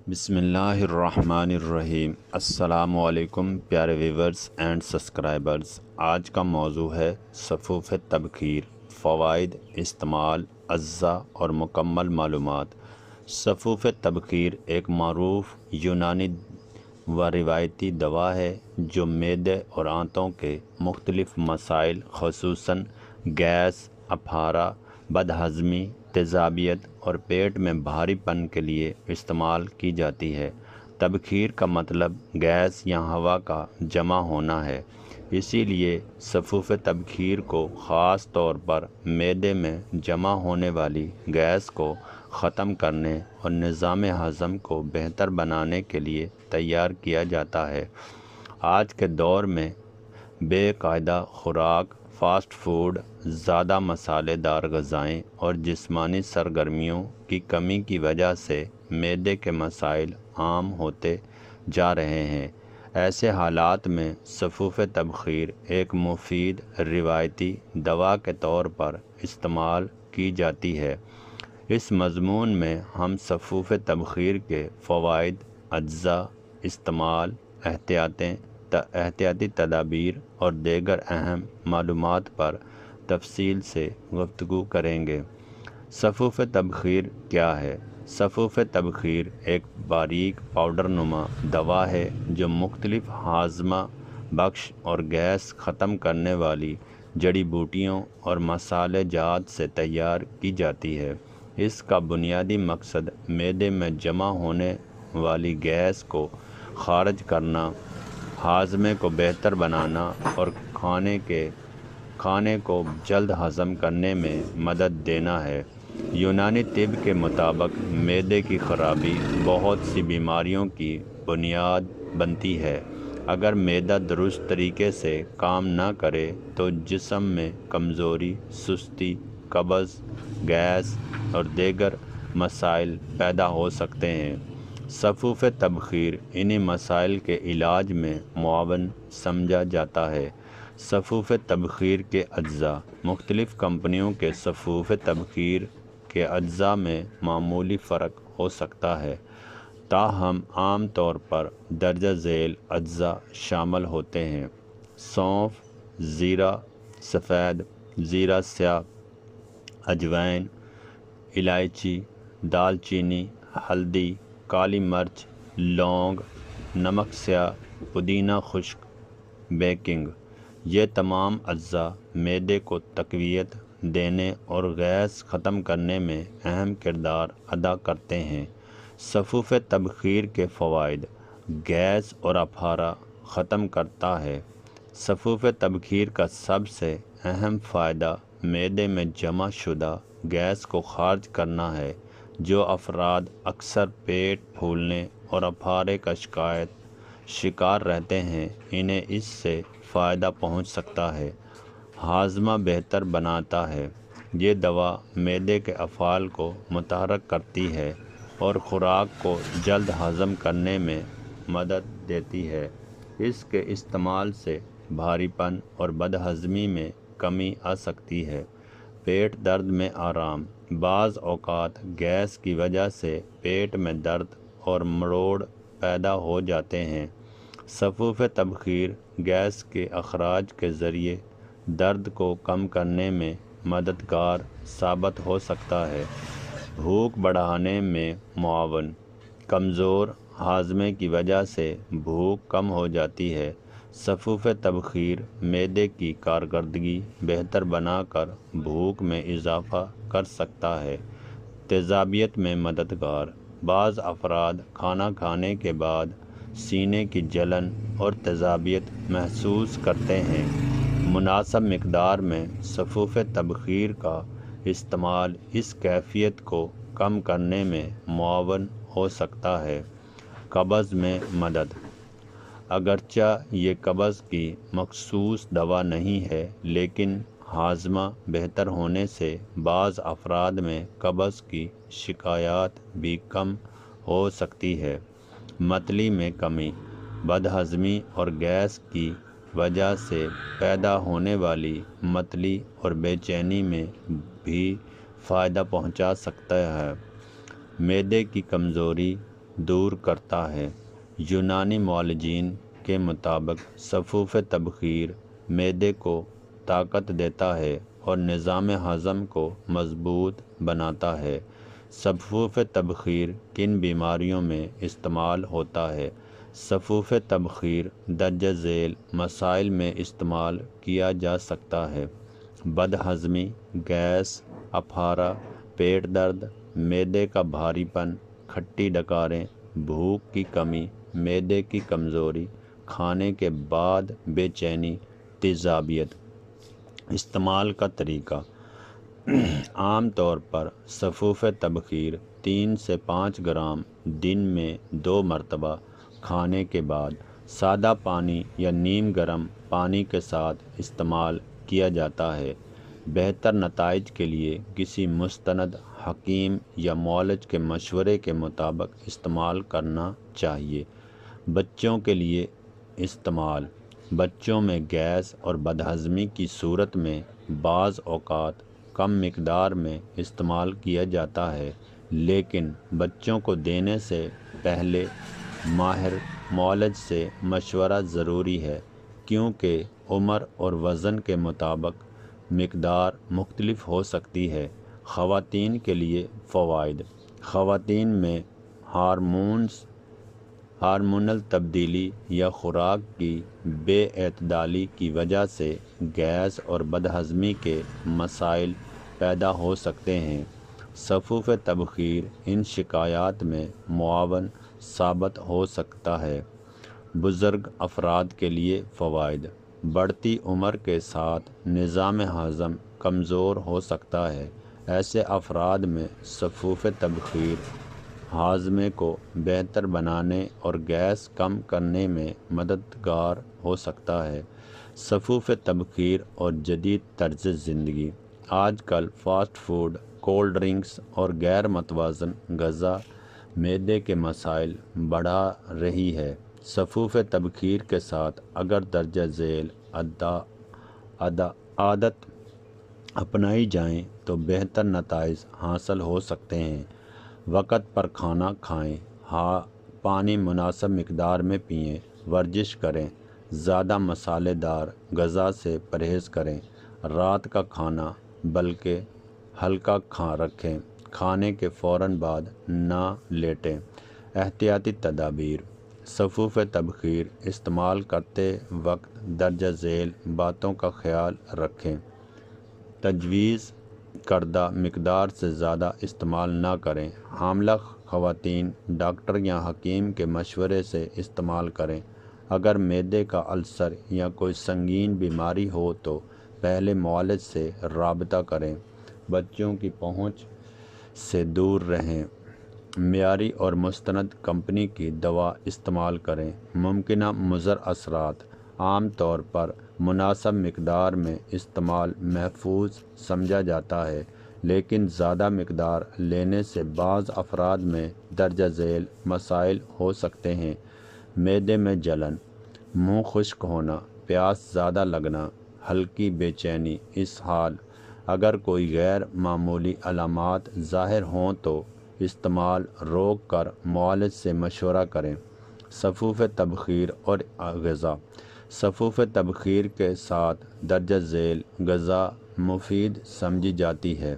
بسم اللہ الرحمن الرحیم۔ السلام علیکم پیارے ویورز اینڈ سبسکرائبرز۔ آج کا موضوع ہے صفوف تبخیر، فوائد، استعمال، اجزاء اور مکمل معلومات۔ صفوف تبخیر ایک معروف یونانی و روایتی دوا ہے جو معدے اور آنتوں کے مختلف مسائل خصوصاً گیس، اپھارا، بدہضمی، تیزابیت اور پیٹ میں بھاری پن کے لیے استعمال کی جاتی ہے۔ تبخیر کا مطلب گیس یا ہوا کا جمع ہونا ہے، اسی لیے صفوف تبخیر کو خاص طور پر معدے میں جمع ہونے والی گیس کو ختم کرنے اور نظام ہضم کو بہتر بنانے کے لیے تیار کیا جاتا ہے۔ آج کے دور میں بے قاعدہ خوراک، فاسٹ فوڈ، زیادہ مسالے دار غذائیں اور جسمانی سرگرمیوں کی کمی کی وجہ سے معدے کے مسائل عام ہوتے جا رہے ہیں۔ ایسے حالات میں صفوف تبخیر ایک مفید روایتی دوا کے طور پر استعمال کی جاتی ہے۔ اس مضمون میں ہم صفوف تبخیر کے فوائد، اجزاء، استعمال، احتیاطی تدابیر اور دیگر اہم معلومات پر تفصیل سے گفتگو کریں گے۔ صفوف تبخیر کیا ہے؟ صفوف تبخیر ایک باریک پاؤڈر نما دوا ہے جو مختلف ہاضمہ بخش اور گیس ختم کرنے والی جڑی بوٹیوں اور مصالحہ جات سے تیار کی جاتی ہے۔ اس کا بنیادی مقصد معدے میں جمع ہونے والی گیس کو خارج کرنا، ہاضمے کو بہتر بنانا اور کھانے کو جلد ہضم کرنے میں مدد دینا ہے۔ یونانی طب کے مطابق معدے کی خرابی بہت سی بیماریوں کی بنیاد بنتی ہے۔ اگر معدہ درست طریقے سے کام نہ کرے تو جسم میں کمزوری، سستی، قبض، گیس اور دیگر مسائل پیدا ہو سکتے ہیں۔ صفوف تبخیر انہی مسائل کے علاج میں معاون سمجھا جاتا ہے۔ صفوف تبخیر کے اجزاء۔ مختلف کمپنیوں کے صفوف تبخیر کے اجزاء میں معمولی فرق ہو سکتا ہے، تاہم عام طور پر درجہ ذیل اجزاء شامل ہوتے ہیں: سونف، زیرہ سفید، زیرہ سیاہ، اجوائن، الائچی، دال چینی، ہلدی، کالی مرچ، لونگ، نمک سیاہ، پودینہ خشک، بیکنگ۔ یہ تمام اجزاء معدے کو تقویت دینے اور گیس ختم کرنے میں اہم کردار ادا کرتے ہیں۔ صفوف تبخیر کے فوائد: گیس اور اپھارا ختم کرتا ہے۔ صفوف تبخیر کا سب سے اہم فائدہ معدے میں جمع شدہ گیس کو خارج کرنا ہے۔ جو افراد اکثر پیٹ پھولنے اور اپھارے کا شکار رہتے ہیں، انہیں اس سے فائدہ پہنچ سکتا ہے۔ ہاضمہ بہتر بناتا ہے۔ یہ دوا معدے کے افعال کو متحرک کرتی ہے اور خوراک کو جلد ہضم کرنے میں مدد دیتی ہے۔ اس کے استعمال سے بھاری پن اور بدہضمی میں کمی آ سکتی ہے۔ پیٹ درد میں آرام۔ بعض اوقات گیس کی وجہ سے پیٹ میں درد اور مروڑ پیدا ہو جاتے ہیں۔ صفوف تبخیر گیس کے اخراج کے ذریعے درد کو کم کرنے میں مددگار ثابت ہو سکتا ہے۔ بھوک بڑھانے میں معاون۔ کمزور ہاضمے کی وجہ سے بھوک کم ہو جاتی ہے۔ صفوف تبخیر معدے کی کارکردگی بہتر بنا کر بھوک میں اضافہ کر سکتا ہے۔ تیزابیت میں مددگار۔ بعض افراد کھانا کھانے کے بعد سینے کی جلن اور تیزابیت محسوس کرتے ہیں۔ مناسب مقدار میں صفوف تبخیر کا استعمال اس کیفیت کو کم کرنے میں معاون ہو سکتا ہے۔ قبض میں مدد۔ اگرچہ یہ قبض کی مخصوص دوا نہیں ہے، لیکن ہاضمہ بہتر ہونے سے بعض افراد میں قبض کی شکایات بھی کم ہو سکتی ہے۔ متلی میں کمی۔ بدہضمی اور گیس کی وجہ سے پیدا ہونے والی متلی اور بے چینی میں بھی فائدہ پہنچا سکتا ہے۔ معدے کی کمزوری۔ دور کرتا ہے۔ یونانی معالجین کے مطابق صفوف تبخیر معدے کو طاقت دیتا ہے اور نظام ہضم کو مضبوط بناتا ہے۔ صفوف تبخیر کن بیماریوں میں استعمال ہوتا ہے؟ صفوف تبخیر درجہ ذیل مسائل میں استعمال کیا جا سکتا ہے: بد ہضمی، گیس، اپھارا، پیٹ درد، معدے کا بھاری پن، کھٹی ڈکاریں، بھوک کی کمی، معدے کی کمزوری، کھانے کے بعد بے چینی، تیزابیت۔ استعمال کا طریقہ: عام طور پر صفوف تبخیر 3 سے 5 گرام دن میں 2 مرتبہ کھانے کے بعد سادہ پانی یا نیم گرم پانی کے ساتھ استعمال کیا جاتا ہے۔ بہتر نتائج کے لیے کسی مستند حکیم یا معالج کے مشورے کے مطابق استعمال کرنا چاہیے۔ بچوں کے لیے استعمال: بچوں میں گیس اور بدہضمی کی صورت میں بعض اوقات کم مقدار میں استعمال کیا جاتا ہے، لیکن بچوں کو دینے سے پہلے ماہر معالج سے مشورہ ضروری ہے، کیونکہ عمر اور وزن کے مطابق مقدار مختلف ہو سکتی ہے۔ خواتین کے لیے فوائد: خواتین میں ہارمونل تبدیلی یا خوراک کی بے اعتدالی کی وجہ سے گیس اور بدہضمی کے مسائل پیدا ہو سکتے ہیں۔ صفوف تبخیر ان شکایات میں معاون ثابت ہو سکتا ہے۔ بزرگ افراد کے لیے فوائد: بڑھتی عمر کے ساتھ نظام ہضم کمزور ہو سکتا ہے۔ ایسے افراد میں صفوف تبخیر ہاضمے کو بہتر بنانے اور گیس کم کرنے میں مددگار ہو سکتا ہے۔ صفوف تبخیر اور جدید طرز زندگی: آج کل فاسٹ فوڈ، کولڈ ڈرنکس اور غیر متوازن غذا معدے کے مسائل بڑھا رہی ہے۔ صفوف تبخیر کے ساتھ اگر درجہ ذیل عادت اپنائی جائیں تو بہتر نتائج حاصل ہو سکتے ہیں۔ وقت پر کھانا کھائیں، پانی مناسب مقدار میں پئیں، ورزش کریں، زیادہ مسالے دار غذا سے پرہیز کریں، رات کا کھانا بلکہ ہلکا رکھیں، کھانے کے فوراً بعد نہ لیٹیں۔ احتیاطی تدابیر: صفوف تبخیر استعمال کرتے وقت درجہ ذیل باتوں کا خیال رکھیں۔ تجویز کردہ مقدار سے زیادہ استعمال نہ کریں۔ حاملہ خواتین ڈاکٹر یا حکیم کے مشورے سے استعمال کریں۔ اگر معدے کا السر یا کوئی سنگین بیماری ہو تو پہلے معالج سے رابطہ کریں۔ بچوں کی پہنچ سے دور رہیں۔ معیاری اور مستند کمپنی کی دوا استعمال کریں۔ ممکنہ مضر اثرات: عام طور پر مناسب مقدار میں استعمال محفوظ سمجھا جاتا ہے، لیکن زیادہ مقدار لینے سے بعض افراد میں درجہ ذیل مسائل ہو سکتے ہیں۔ معدے میں جلن، منہ خشک ہونا، پیاس زیادہ لگنا، ہلکی بے چینی۔ اس حال اگر کوئی غیر معمولی علامات ظاہر ہوں تو استعمال روک کر معالج سے مشورہ کریں۔ صفوف تبخیر اور غذا: صفوف تبخیر کے ساتھ درجہ ذیل غذا مفید سمجھی جاتی ہے۔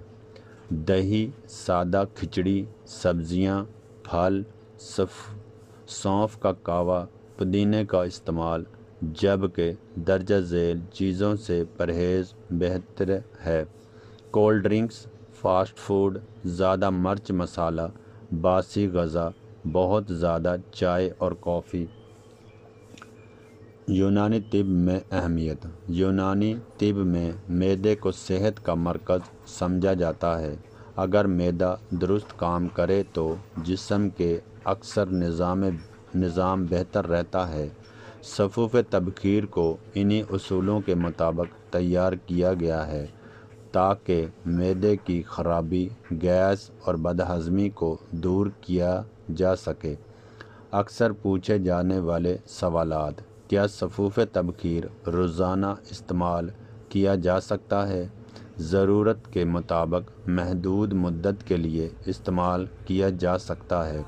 دہی، سادہ کھچڑی، سبزیاں، پھل، سونف کا کہوہ، پودینے کا استعمال، جبکہ درجہ ذیل چیزوں سے پرہیز بہتر ہے۔ کولڈ ڈرنکس، فاسٹ فوڈ، زیادہ مرچ مسالہ، باسی غذا، بہت زیادہ چائے اور کافی۔ یونانی طب میں اہمیت: یونانی طب میں معدے کو صحت کا مرکز سمجھا جاتا ہے۔ اگر معدہ درست کام کرے تو جسم کے اکثر نظام بہتر رہتا ہے۔ صفوف تبخیر کو انہی اصولوں کے مطابق تیار کیا گیا ہے تاکہ معدے کی خرابی، گیس اور بدہضمی کو دور کیا جا سکے۔ اکثر پوچھے جانے والے سوالات: کیا صفوف تبخیر روزانہ استعمال کیا جا سکتا ہے؟ ضرورت کے مطابق محدود مدت کے لیے استعمال کیا جا سکتا ہے۔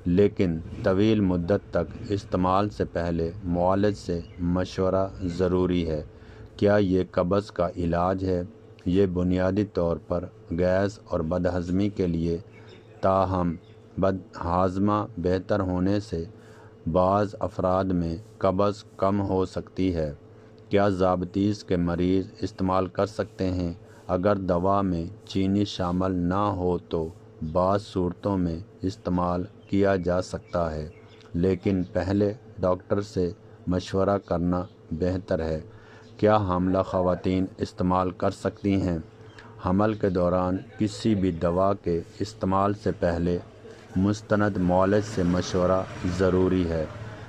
لیکن طویل مدت تک استعمال سے پہلے معالج سے مشورہ ضروری ہے۔ کیا یہ قبض کا علاج ہے؟ یہ بنیادی طور پر گیس اور بدہضمی کے لیے، تاہم بد ہاضمہ بہتر ہونے سے بعض افراد میں قبض کم ہو سکتی ہے۔ کیا ذیابیطس کے مریض استعمال کر سکتے ہیں؟ اگر دوا میں چینی شامل نہ ہو تو بعض صورتوں میں استعمال کیا جا سکتا ہے، لیکن پہلے ڈاکٹر سے مشورہ کرنا بہتر ہے۔ کیا حاملہ خواتین استعمال کر سکتی ہیں؟ حمل کے دوران کسی بھی دوا کے استعمال سے پہلے مستند معالج سے مشورہ ضروری ہے۔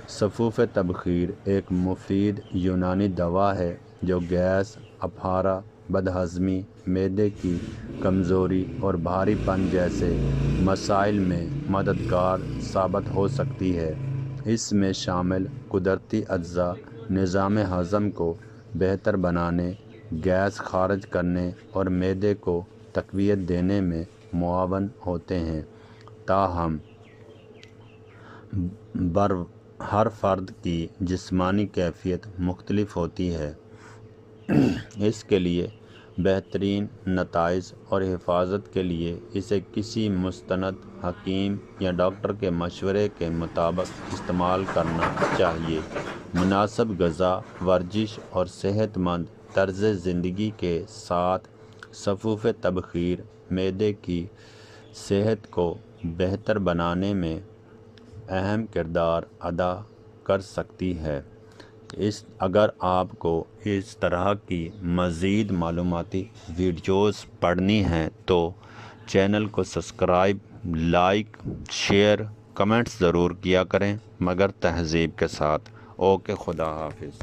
صفوف تبخیر ایک مفید یونانی دوا ہے جو گیس، اپارہ، بدہضمی، معدے کی کمزوری اور بھاری پن جیسے مسائل میں مددگار ثابت ہو سکتی ہے۔ اس میں شامل قدرتی اجزاء نظام ہضم کو بہتر بنانے، گیس خارج کرنے اور معدے کو تقویت دینے میں معاون ہوتے ہیں۔ تاہم ہر فرد کی جسمانی کیفیت مختلف ہوتی ہے، اس کے لیے بہترین نتائج اور حفاظت کے لیے اسے کسی مستند حکیم یا ڈاکٹر کے مشورے کے مطابق استعمال کرنا چاہیے۔ مناسب غذا، ورزش اور صحت مند طرز زندگی کے ساتھ صفوف تبخیر معدے کی صحت کو بہتر بنانے میں اہم کردار ادا کر سکتی ہے۔ اگر آپ کو اس طرح کی مزید معلوماتی ویڈیوز پڑھنی ہیں تو چینل کو سبسکرائب، لائک، شیئر، کمنٹس ضرور کیا کریں، مگر تہذیب کے ساتھ۔ اوکے، خدا حافظ۔